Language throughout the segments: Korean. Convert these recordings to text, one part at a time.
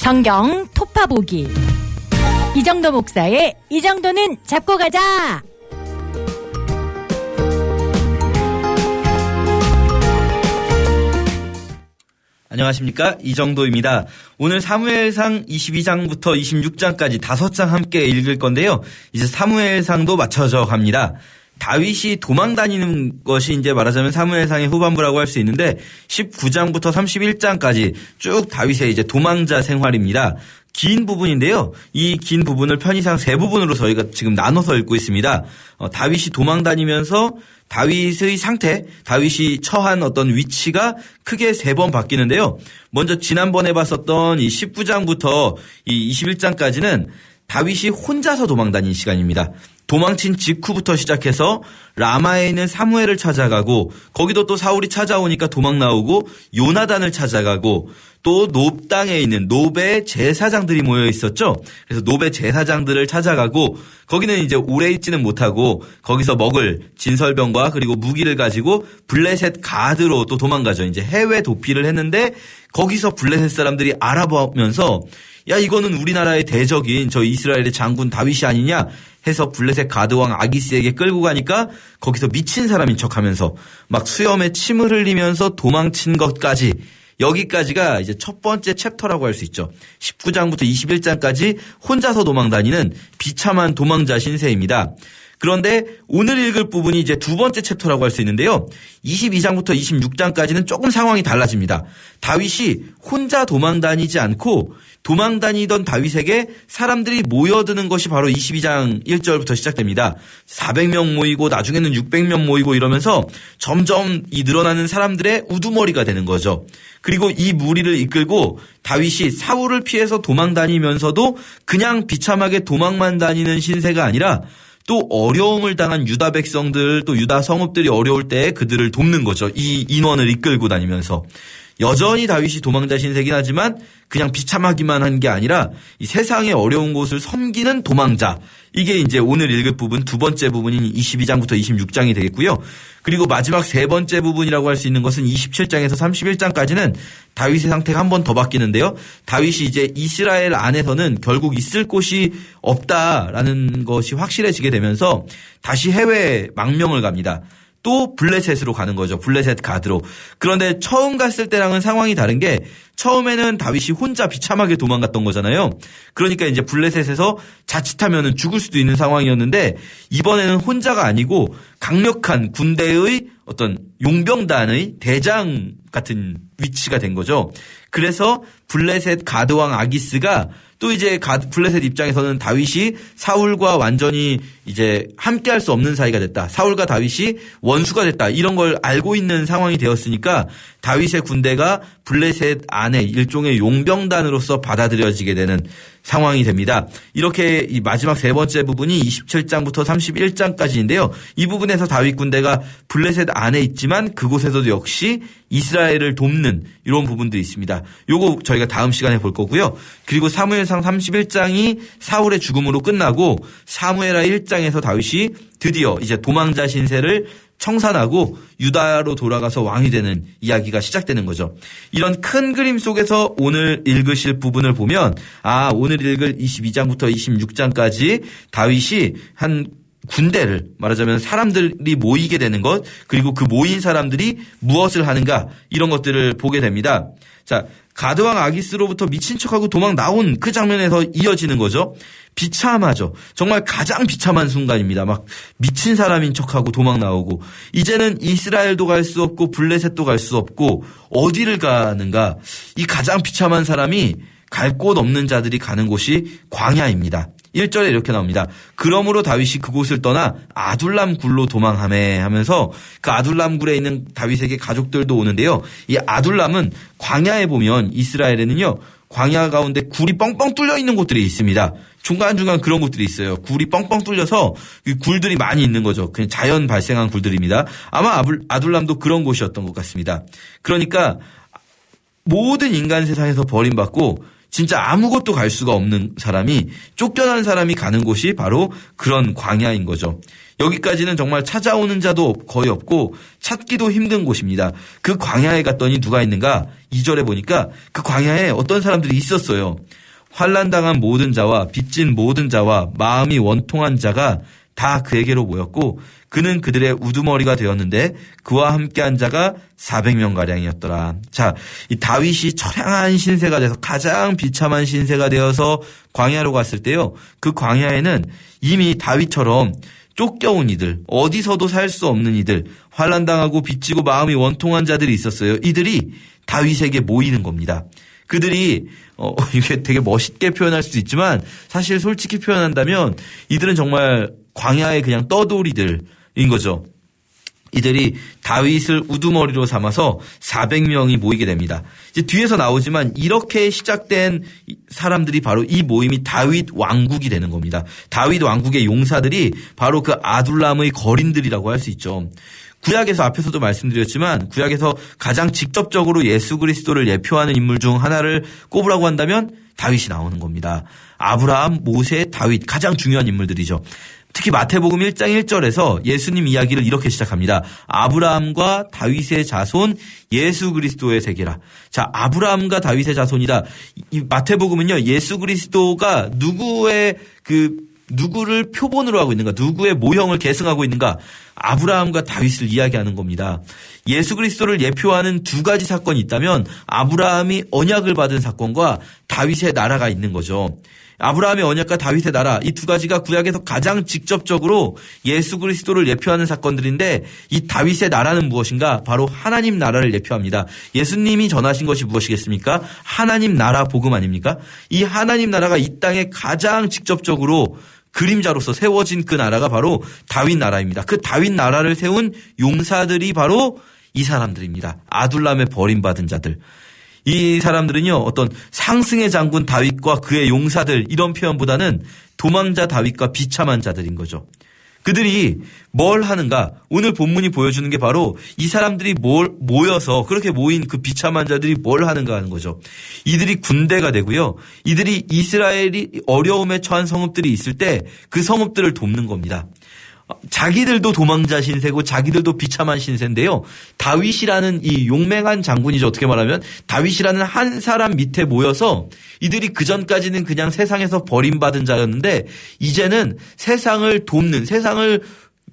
성경 토파보기. 이정도 목사의 이 정도는 잡고 가자. 안녕하십니까, 이정도입니다. 오늘 사무엘상 22장부터 26장까지 5장 함께 읽을 건데요. 이제 사무엘상도 맞춰져 갑니다. 다윗이 도망 다니는 것이 이제 말하자면 사무엘상의 후반부라고 할 수 있는데 19장부터 31장까지 쭉 다윗의 이제 도망자 생활입니다. 긴 부분인데요. 이 긴 부분을 편의상 세 부분으로 저희가 지금 나눠서 읽고 있습니다. 다윗이 도망 다니면서 다윗의 상태, 다윗이 처한 어떤 위치가 크게 3번 바뀌는데요. 먼저 지난번에 봤었던 이 19장부터 이 21장까지는 다윗이 혼자서 도망 다닌 시간입니다. 도망친 직후부터 시작해서 라마에 있는 사무엘을 찾아가고 거기도 또 사울이 찾아오니까 도망 나오고 요나단을 찾아가고 또 노브 땅에 있는 노베의 제사장들이 모여 있었죠. 그래서 노베 제사장들을 찾아가고 거기는 이제 오래 있지는 못하고 거기서 먹을 진설병과 그리고 무기를 가지고 블레셋 가드로 또 도망가죠. 이제 해외 도피를 했는데 거기서 블레셋 사람들이 알아보면서 야, 이거는 우리나라의 대적인 저 이스라엘의 장군 다윗이 아니냐 해서 블레셋 가드왕 아기스에게 끌고 가니까 거기서 미친 사람인 척하면서 막 수염에 침을 흘리면서 도망친 것까지, 여기까지가 이제 첫 번째 챕터라고 할 수 있죠. 19장부터 21장까지 혼자서 도망 다니는 비참한 도망자 신세입니다. 그런데 오늘 읽을 부분이 이제 두 번째 챕터라고 할 수 있는데요. 22장부터 26장까지는 조금 상황이 달라집니다. 다윗이 혼자 도망 다니지 않고 도망 다니던 다윗에게 사람들이 모여드는 것이 바로 22장 1절부터 시작됩니다. 400명 모이고 나중에는 600명 모이고 이러면서 점점 이 늘어나는 사람들의 우두머리가 되는 거죠. 그리고 이 무리를 이끌고 다윗이 사울을 피해서 도망 다니면서도 그냥 비참하게 도망만 다니는 신세가 아니라 또 어려움을 당한 유다 백성들, 또 유다 성읍들이 어려울 때 그들을 돕는 거죠. 이 인원을 이끌고 다니면서. 여전히 다윗이 도망자 신세긴 하지만 그냥 비참하기만 한 게 아니라 이 세상의 어려운 곳을 섬기는 도망자. 이게 이제 오늘 읽을 부분 두 번째 부분인 22장부터 26장이 되겠고요. 그리고 마지막 세 번째 부분이라고 할 수 있는 것은 27장에서 31장까지는 다윗의 상태가 한 번 더 바뀌는데요. 다윗이 이제 이스라엘 안에서는 결국 있을 곳이 없다라는 것이 확실해지게 되면서 다시 해외 망명을 갑니다. 또 블레셋으로 가는 거죠. 블레셋 가드로. 그런데 처음 갔을 때랑은 상황이 다른 게 처음에는 다윗이 혼자 비참하게 도망갔던 거잖아요. 그러니까 이제 블레셋에서 자칫하면 죽을 수도 있는 상황이었는데 이번에는 혼자가 아니고 강력한 군대의 어떤 용병단의 대장 같은 위치가 된 거죠. 그래서 블레셋 가드왕 아기스가 또 이제 블레셋 입장에서는 다윗이 사울과 완전히 이제 함께할 수 없는 사이가 됐다. 사울과 다윗이 원수가 됐다. 이런 걸 알고 있는 상황이 되었으니까 다윗의 군대가 블레셋 안에 일종의 용병단으로서 받아들여지게 되는 상황이 됩니다. 이렇게 이 마지막 세 번째 부분이 27장부터 31장까지인데요. 이 부분에서 다윗 군대가 블레셋 안에 있지만 그곳에서도 역시 이스라엘을 돕는 이런 부분들이 있습니다. 요거 저희가 다음 시간에 볼 거고요. 그리고 사무엘상 31장이 사울의 죽음으로 끝나고 사무엘하 1장에서 다윗이 드디어 이제 도망자 신세를 청산하고 유다로 돌아가서 왕이 되는 이야기가 시작되는 거죠. 이런 큰 그림 속에서 오늘 읽으실 부분을 보면 오늘 읽을 22장부터 26장까지 다윗이 한 군대를 말하자면 사람들이 모이게 되는 것, 그리고 그 모인 사람들이 무엇을 하는가, 이런 것들을 보게 됩니다. 자, 가드왕 아기스로부터 미친 척하고 도망 나온 그 장면에서 이어지는 거죠. 비참하죠. 정말 가장 비참한 순간입니다. 막 미친 사람인 척하고 도망 나오고 이제는 이스라엘도 갈 수 없고 블레셋도 갈 수 없고 어디를 가는가. 이 가장 비참한 사람이 갈 곳 없는 자들이 가는 곳이 광야입니다. 1절에 이렇게 나옵니다. 그러므로 다윗이 그곳을 떠나 아둘람 굴로 도망하매 하면서 그 아둘람 굴에 있는 다윗에게 가족들도 오는데요. 이 아둘람은 광야에 보면 이스라엘에는요. 광야 가운데 굴이 뻥뻥 뚫려 있는 곳들이 있습니다. 중간중간 그런 곳들이 있어요. 굴이 뻥뻥 뚫려서 굴들이 많이 있는 거죠. 그냥 자연 발생한 굴들입니다. 아마 아둘람도 그런 곳이었던 것 같습니다. 그러니까 모든 인간 세상에서 버림받고 진짜 아무것도 갈 수가 없는 사람이, 쫓겨난 사람이 가는 곳이 바로 그런 광야인 거죠. 여기까지는 정말 찾아오는 자도 거의 없고 찾기도 힘든 곳입니다. 그 광야에 갔더니 누가 있는가? 2절에 보니까 그 광야에 어떤 사람들이 있었어요. 환난당한 모든 자와 빚진 모든 자와 마음이 원통한 자가 다 그에게로 모였고 그는 그들의 우두머리가 되었는데 그와 함께한 자가 400명가량이었더라. 자, 이 다윗이 처량한 신세가 돼서 가장 비참한 신세가 되어서 광야로 갔을 때요. 그 광야에는 이미 다윗처럼 쫓겨온 이들, 어디서도 살 수 없는 이들, 환난당하고 빚지고 마음이 원통한 자들이 있었어요. 이들이 다윗에게 모이는 겁니다. 그들이 이게 되게 멋있게 표현할 수도 있지만 사실 솔직히 표현한다면 이들은 정말 광야에 그냥 떠돌이들인 거죠. 이들이 다윗을 우두머리로 삼아서 400명이 모이게 됩니다. 이제 뒤에서 나오지만 이렇게 시작된 사람들이 바로 이 모임이 다윗 왕국이 되는 겁니다. 다윗 왕국의 용사들이 바로 그 아둘람의 거린들이라고 할 수 있죠. 구약에서 앞에서도 말씀드렸지만 구약에서 가장 직접적으로 예수 그리스도를 예표하는 인물 중 하나를 꼽으라고 한다면 다윗이 나오는 겁니다. 아브라함, 모세, 다윗 가장 중요한 인물들이죠. 특히 마태복음 1장 1절에서 예수님 이야기를 이렇게 시작합니다. 아브라함과 다윗의 자손 예수 그리스도의 세계라. 자, 아브라함과 다윗의 자손이다. 이 마태복음은요, 예수 그리스도가 누구를 표본으로 하고 있는가, 누구의 모형을 계승하고 있는가, 아브라함과 다윗을 이야기하는 겁니다. 예수 그리스도를 예표하는 두 가지 사건이 있다면 아브라함이 언약을 받은 사건과 다윗의 나라가 있는 거죠. 아브라함의 언약과 다윗의 나라, 이 두 가지가 구약에서 가장 직접적으로 예수 그리스도를 예표하는 사건들인데 이 다윗의 나라는 무엇인가? 바로 하나님 나라를 예표합니다. 예수님이 전하신 것이 무엇이겠습니까? 하나님 나라 복음 아닙니까? 이 하나님 나라가 이 땅에 가장 직접적으로 그림자로서 세워진 그 나라가 바로 다윗 나라입니다. 그 다윗 나라를 세운 용사들이 바로 이 사람들입니다. 아둘람에 버림받은 자들. 이 사람들은요, 어떤 상승의 장군 다윗과 그의 용사들 이런 표현보다는 도망자 다윗과 비참한 자들인 거죠. 그들이 뭘 하는가? 오늘 본문이 보여주는 게 바로 이 사람들이 모여서 그렇게 모인 그 비참한 자들이 뭘 하는가 하는 거죠. 이들이 군대가 되고요. 이들이 이스라엘이 어려움에 처한 성읍들이 있을 때 그 성읍들을 돕는 겁니다. 자기들도 도망자 신세고 자기들도 비참한 신세인데요. 다윗이라는 이 용맹한 장군이죠. 어떻게 말하면 다윗이라는 한 사람 밑에 모여서 이들이 그전까지는 그냥 세상에서 버림받은 자였는데 이제는 세상을 돕는, 세상을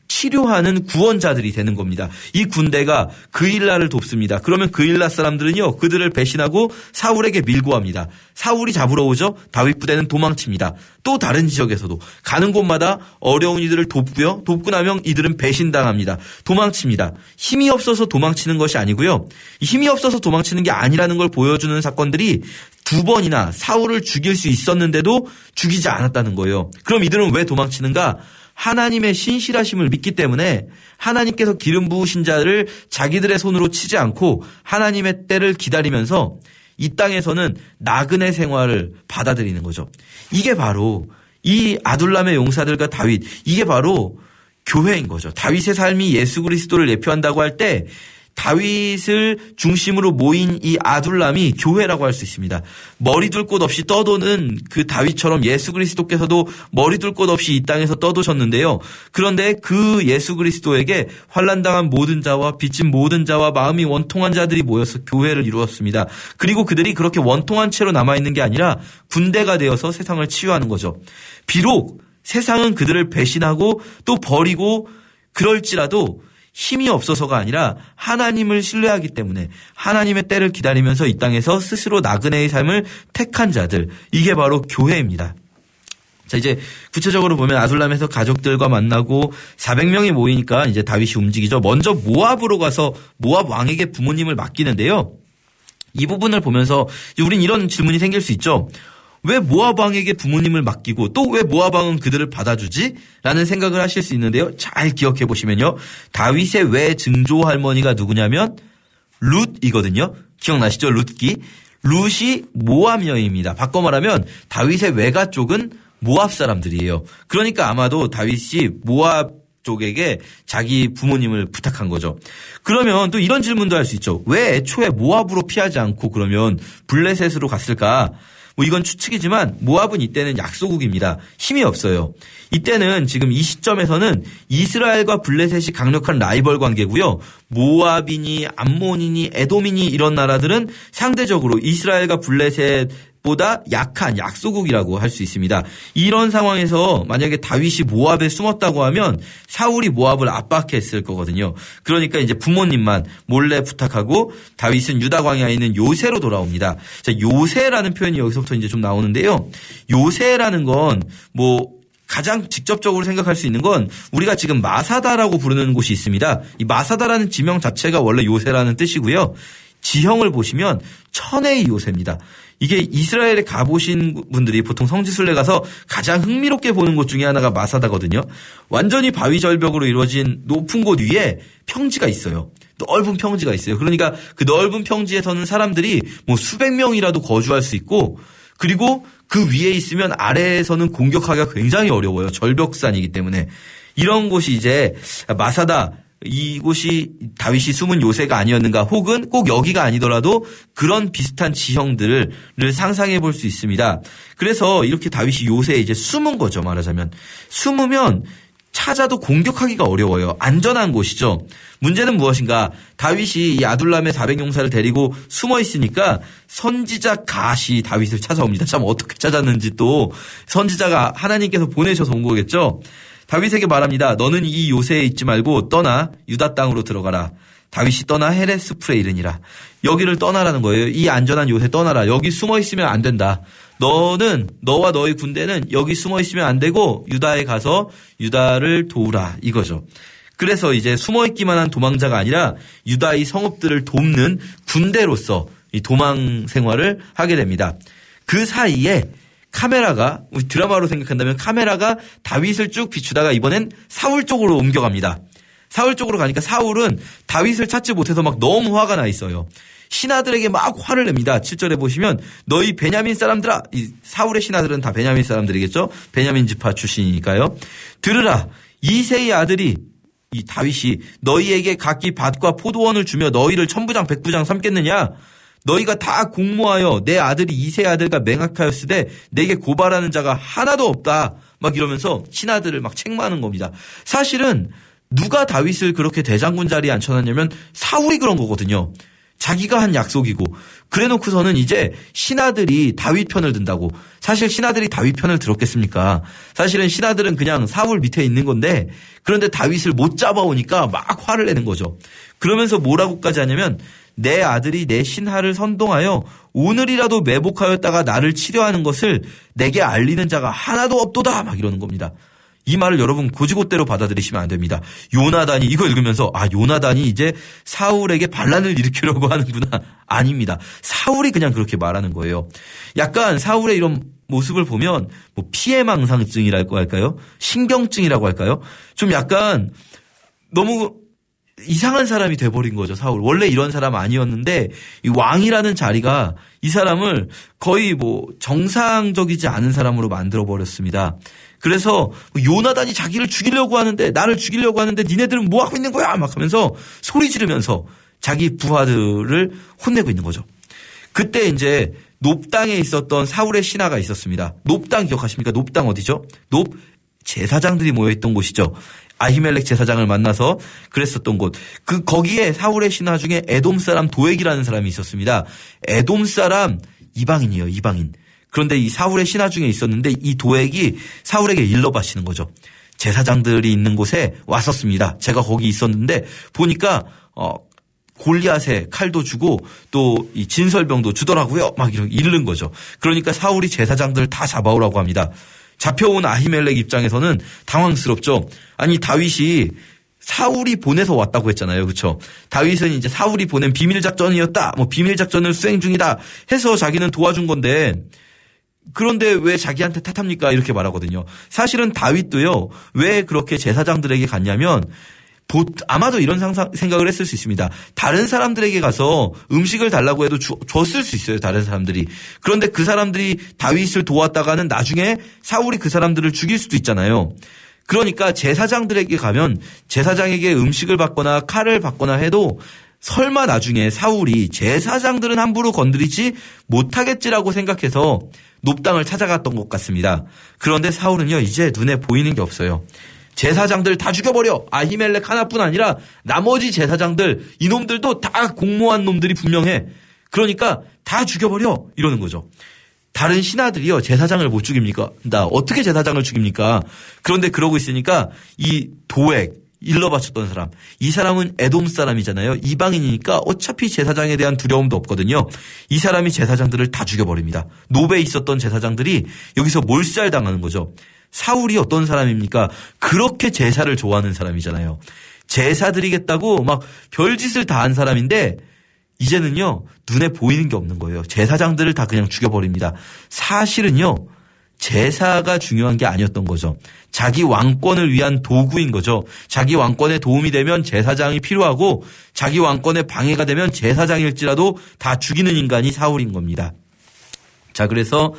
치료하는 구원자들이 되는 겁니다. 이 군대가 그일라를 돕습니다. 그러면 그일라 사람들은요, 그들을 배신하고 사울에게 밀고 합니다. 사울이 잡으러 오죠. 다윗 부대는 도망칩니다. 또 다른 지역에서도 가는 곳마다 어려운 이들을 돕고요. 돕고 나면 이들은 배신당합니다. 도망칩니다. 힘이 없어서 도망치는 것이 아니고요. 힘이 없어서 도망치는 게 아니라는 걸 보여주는 사건들이 두 번이나 사울을 죽일 수 있었는데도 죽이지 않았다는 거예요. 그럼 이들은 왜 도망치는가? 하나님의 신실하심을 믿기 때문에 하나님께서 기름 부으신 자를 자기들의 손으로 치지 않고 하나님의 때를 기다리면서 이 땅에서는 나그네 생활을 받아들이는 거죠. 이게 바로 이 아둘람의 용사들과 다윗, 이게 바로 교회인 거죠. 다윗의 삶이 예수 그리스도를 예표한다고 할 때 다윗을 중심으로 모인 이 아둘람이 교회라고 할 수 있습니다. 머리 둘 곳 없이 떠도는 그 다윗처럼 예수 그리스도께서도 머리 둘 곳 없이 이 땅에서 떠도셨는데요. 그런데 그 예수 그리스도에게 환난당한 모든 자와 빚진 모든 자와 마음이 원통한 자들이 모여서 교회를 이루었습니다. 그리고 그들이 그렇게 원통한 채로 남아있는 게 아니라 군대가 되어서 세상을 치유하는 거죠. 비록 세상은 그들을 배신하고 또 버리고 그럴지라도 힘이 없어서가 아니라 하나님을 신뢰하기 때문에 하나님의 때를 기다리면서 이 땅에서 스스로 나그네의 삶을 택한 자들, 이게 바로 교회입니다. 자, 이제 구체적으로 보면 아둘람에서 가족들과 만나고 400명이 모이니까 이제 다윗이 움직이죠. 먼저 모압으로 가서 모압 왕에게 부모님을 맡기는데요. 이 부분을 보면서 우린 이런 질문이 생길 수 있죠. 왜 모압 왕에게 부모님을 맡기고 또 왜 모압 왕은 그들을 받아주지? 라는 생각을 하실 수 있는데요. 잘 기억해 보시면요. 다윗의 외 증조 할머니가 누구냐면 룻이거든요. 기억나시죠? 룻기. 룻이 모압 여인입니다. 바꿔 말하면 다윗의 외가 쪽은 모압 사람들이에요. 그러니까 아마도 다윗이 모압 쪽에게 자기 부모님을 부탁한 거죠. 그러면 또 이런 질문도 할 수 있죠. 왜 애초에 모압으로 피하지 않고 그러면 블레셋으로 갔을까? 뭐 이건 추측이지만 모압은 이때는 약소국입니다. 힘이 없어요. 이때는 지금 이 시점에서는 이스라엘과 블레셋이 강력한 라이벌 관계고요. 모압이니 암몬이니 에돔이니 이런 나라들은 상대적으로 이스라엘과 블레셋보다 약한 약소국이라고 할 수 있습니다. 이런 상황에서 만약에 다윗이 모압에 숨었다고 하면 사울이 모압을 압박했을 거거든요. 그러니까 이제 부모님만 몰래 부탁하고 다윗은 유다 광야에 있는 요새로 돌아옵니다. 자, 요새라는 표현이 여기서부터 이제 좀 나오는데요. 요새라는 건 뭐 가장 직접적으로 생각할 수 있는 건 우리가 지금 마사다라고 부르는 곳이 있습니다. 이 마사다라는 지명 자체가 원래 요새라는 뜻이고요. 지형을 보시면 천혜의 요새입니다. 이게 이스라엘에 가보신 분들이 보통 성지순례 가서 가장 흥미롭게 보는 곳 중에 하나가 마사다거든요. 완전히 바위 절벽으로 이루어진 높은 곳 위에 평지가 있어요. 넓은 평지가 있어요. 그러니까 그 넓은 평지에서는 사람들이 뭐 수백 명이라도 거주할 수 있고 그리고 그 위에 있으면 아래에서는 공격하기가 굉장히 어려워요. 절벽산이기 때문에. 이런 곳이 이제 마사다 이곳이 다윗이 숨은 요새가 아니었는가 혹은 꼭 여기가 아니더라도 그런 비슷한 지형들을 상상해 볼 수 있습니다. 그래서 이렇게 다윗이 요새에 이제 숨은 거죠. 말하자면. 숨으면 찾아도 공격하기가 어려워요. 안전한 곳이죠. 문제는 무엇인가? 다윗이 이 아둘람의 400용사를 데리고 숨어 있으니까 선지자 갓이 다윗을 찾아옵니다. 참 어떻게 찾았는지 또 선지자가 하나님께서 보내셔서 온 거겠죠. 다윗에게 말합니다. 너는 이 요새에 있지 말고 떠나 유다 땅으로 들어가라. 다윗이 떠나 헤레스풀에 이르니라. 여기를 떠나라는 거예요. 이 안전한 요새 떠나라. 여기 숨어 있으면 안 된다. 너와 너의 군대는 여기 숨어 있으면 안 되고 유다에 가서 유다를 도우라 이거죠. 그래서 이제 숨어 있기만 한 도망자가 아니라 유다의 성읍들을 돕는 군대로서 이 도망 생활을 하게 됩니다. 그 사이에 카메라가 우리 드라마로 생각한다면 카메라가 다윗을 쭉 비추다가 이번엔 사울 쪽으로 옮겨갑니다. 사울 쪽으로 가니까 사울은 다윗을 찾지 못해서 막 너무 화가 나 있어요. 신하들에게 막 화를 냅니다. 7절에 보시면 너희 베냐민 사람들아. 이 사울의 신하들은 다 베냐민 사람들이겠죠. 베냐민 지파 출신이니까요. 들으라. 이새의 아들이 이 다윗이 너희에게 각기 밭과 포도원을 주며 너희를 천부장 백부장 삼겠느냐. 너희가 다 공모하여 내 아들이 이새의 아들과 맹약하였으되 내게 고발하는 자가 하나도 없다. 막 이러면서 신하들을 막 책망하는 겁니다. 사실은 누가 다윗을 그렇게 대장군 자리에 앉혀놨냐면 사울이 그런 거거든요. 자기가 한 약속이고 그래놓고서는 이제 신하들이 다윗 편을 든다고. 사실 신하들이 다윗 편을 들었겠습니까? 사실은 신하들은 그냥 사울 밑에 있는 건데 그런데 다윗을 못 잡아오니까 막 화를 내는 거죠. 그러면서 뭐라고까지 하냐면 내 아들이 내 신하를 선동하여 오늘이라도 매복하였다가 나를 치려하는 것을 내게 알리는 자가 하나도 없도다 막 이러는 겁니다. 이 말을 여러분 고지고대로 받아들이시면 안 됩니다. 요나단이 이거 읽으면서 요나단이 이제 사울에게 반란을 일으키려고 하는구나. 아닙니다. 사울이 그냥 그렇게 말하는 거예요. 약간 사울의 이런 모습을 보면 뭐 피해망상증이라고 할까요? 신경증이라고 할까요? 좀 약간 너무 이상한 사람이 돼버린 거죠, 사울. 원래 이런 사람 아니었는데 이 왕이라는 자리가 이 사람을 거의 뭐 정상적이지 않은 사람으로 만들어버렸습니다. 그래서 요나단이 자기를 죽이려고 하는데 나를 죽이려고 하는데 니네들은 뭐 하고 있는 거야 막 하면서 소리 지르면서 자기 부하들을 혼내고 있는 거죠. 그때 이제 놉당에 있었던 사울의 신하가 있었습니다. 놉당 기억하십니까? 놉당 어디죠? 놉 제사장들이 모여있던 곳이죠. 아히멜렉 제사장을 만나서 그랬었던 곳. 거기에 사울의 신하 중에 에돔 사람 도액이라는 사람이 있었습니다. 에돔 사람 이방인이에요. 이방인. 그런데 이 사울의 신하 중에 있었는데 이 도액이 사울에게 일러 바치는 거죠. 제사장들이 있는 곳에 왔었습니다. 제가 거기 있었는데 보니까 골리앗에 칼도 주고 또 이 진설병도 주더라고요. 막 이러는 거죠. 그러니까 사울이 제사장들을 다 잡아오라고 합니다. 잡혀온 아히멜렉 입장에서는 당황스럽죠. 아니 다윗이 사울이 보내서 왔다고 했잖아요. 그렇죠? 다윗은 이제 사울이 보낸 비밀작전이었다. 뭐 비밀작전을 수행 중이다 해서 자기는 도와준 건데 그런데 왜 자기한테 탓합니까? 이렇게 말하거든요. 사실은 다윗도요. 왜 그렇게 제사장들에게 갔냐면 아마도 이런 생각을 했을 수 있습니다. 다른 사람들에게 가서 음식을 달라고 해도 줬을 수 있어요. 다른 사람들이. 그런데 그 사람들이 다윗을 도왔다가는 나중에 사울이 그 사람들을 죽일 수도 있잖아요. 그러니까 제사장들에게 가면 제사장에게 음식을 받거나 칼을 받거나 해도 설마 나중에 사울이 제사장들은 함부로 건드리지 못하겠지라고 생각해서 놉당을 찾아갔던 것 같습니다. 그런데 사울은요, 이제 눈에 보이는 게 없어요. 제사장들 다 죽여버려. 아히멜렉 하나뿐 아니라 나머지 제사장들, 이놈들도 다 공모한 놈들이 분명해. 그러니까 다 죽여버려. 이러는 거죠. 다른 신하들이요, 제사장을 못 죽입니까? 나 어떻게 제사장을 죽입니까? 그런데 그러고 있으니까 이 도액, 일러 바쳤던 사람, 이 사람은 에돔 사람이잖아요. 이방인이니까 어차피 제사장에 대한 두려움도 없거든요. 이 사람이 제사장들을 다 죽여버립니다. 노베에 있었던 제사장들이 여기서 몰살당하는 거죠. 사울이 어떤 사람입니까? 그렇게 제사를 좋아하는 사람이잖아요. 제사 드리겠다고 막 별짓을 다 한 사람인데 이제는요, 눈에 보이는 게 없는 거예요. 제사장들을 다 그냥 죽여버립니다. 사실은요, 제사가 중요한 게 아니었던 거죠. 자기 왕권을 위한 도구인 거죠. 자기 왕권에 도움이 되면 제사장이 필요하고 자기 왕권에 방해가 되면 제사장일지라도 다 죽이는 인간이 사울인 겁니다. 자, 그래서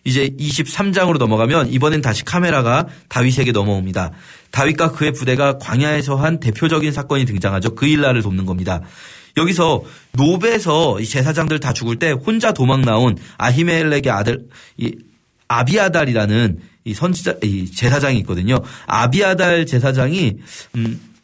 이제 23장으로 넘어가면 이번엔 다시 카메라가 다윗에게 넘어옵니다. 다윗과 그의 부대가 광야에서 한 대표적인 사건이 등장하죠. 그일라를 돕는 겁니다. 여기서 노베에서 이 제사장들 다 죽을 때 혼자 도망 나온 아히멜렉의 아들 아비아달이라는 이 제사장이 있거든요. 아비아달 제사장이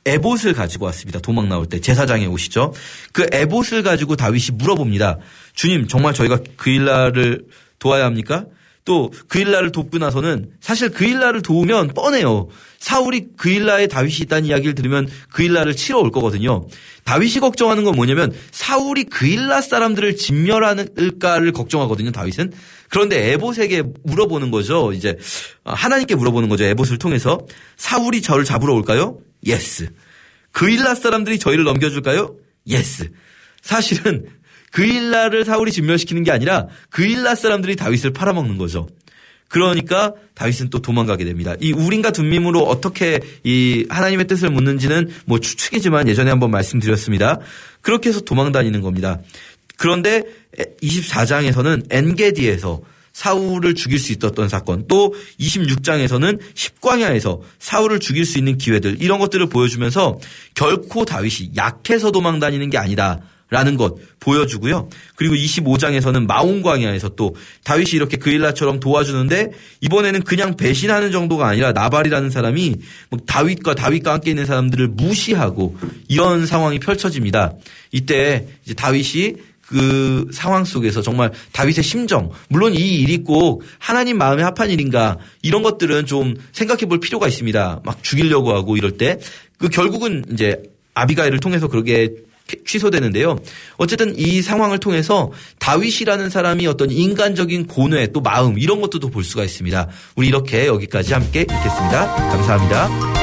에봇을 가지고 왔습니다. 도망 나올 때 제사장의 옷이죠. 그 에봇을 가지고 다윗이 물어봅니다. 주님, 정말 저희가 그일라를 도와야 합니까? 또 그일라를 돕고 나서는 사실 그일라를 도우면 뻔해요. 사울이 그일라에 다윗이 있다는 이야기를 들으면 그일라를 치러 올 거거든요. 다윗이 걱정하는 건 뭐냐면 사울이 그일라 사람들을 진멸할까를 걱정하거든요. 다윗은. 그런데 에봇에게 물어보는 거죠. 이제 하나님께 물어보는 거죠. 에봇을 통해서. 사울이 저를 잡으러 올까요? 예스. 그일라 사람들이 저희를 넘겨줄까요? 예스. 사실은 그일라를 사울이 진멸시키는 게 아니라 그일라 사람들이 다윗을 팔아먹는 거죠. 그러니까 다윗은 또 도망가게 됩니다. 이 우림과 둠밈으로 어떻게 이 하나님의 뜻을 묻는지는 뭐 추측이지만 예전에 한번 말씀드렸습니다. 그렇게 해서 도망다니는 겁니다. 그런데 24장에서는 엔게디에서 사울을 죽일 수 있었던 사건, 또 26장에서는 십광야에서 사울을 죽일 수 있는 기회들, 이런 것들을 보여주면서 결코 다윗이 약해서 도망다니는 게 아니다 라는 것 보여주고요. 그리고 25장에서는 마온광야에서 또 다윗이 이렇게 그일라처럼 도와주는데 이번에는 그냥 배신하는 정도가 아니라 나발이라는 사람이 다윗과 함께 있는 사람들을 무시하고 이런 상황이 펼쳐집니다. 이때 이제 다윗이 그 상황 속에서 정말 다윗의 심정, 물론 이 일이 꼭 하나님 마음에 합한 일인가 이런 것들은 좀 생각해 볼 필요가 있습니다. 막 죽이려고 하고 이럴 때 그 결국은 이제 아비가일을 통해서 그렇게 취소되는데요. 어쨌든 이 상황을 통해서 다윗이라는 사람이 어떤 인간적인 고뇌 또 마음 이런 것도 볼 수가 있습니다. 우리 이렇게 여기까지 함께 읽겠습니다. 감사합니다.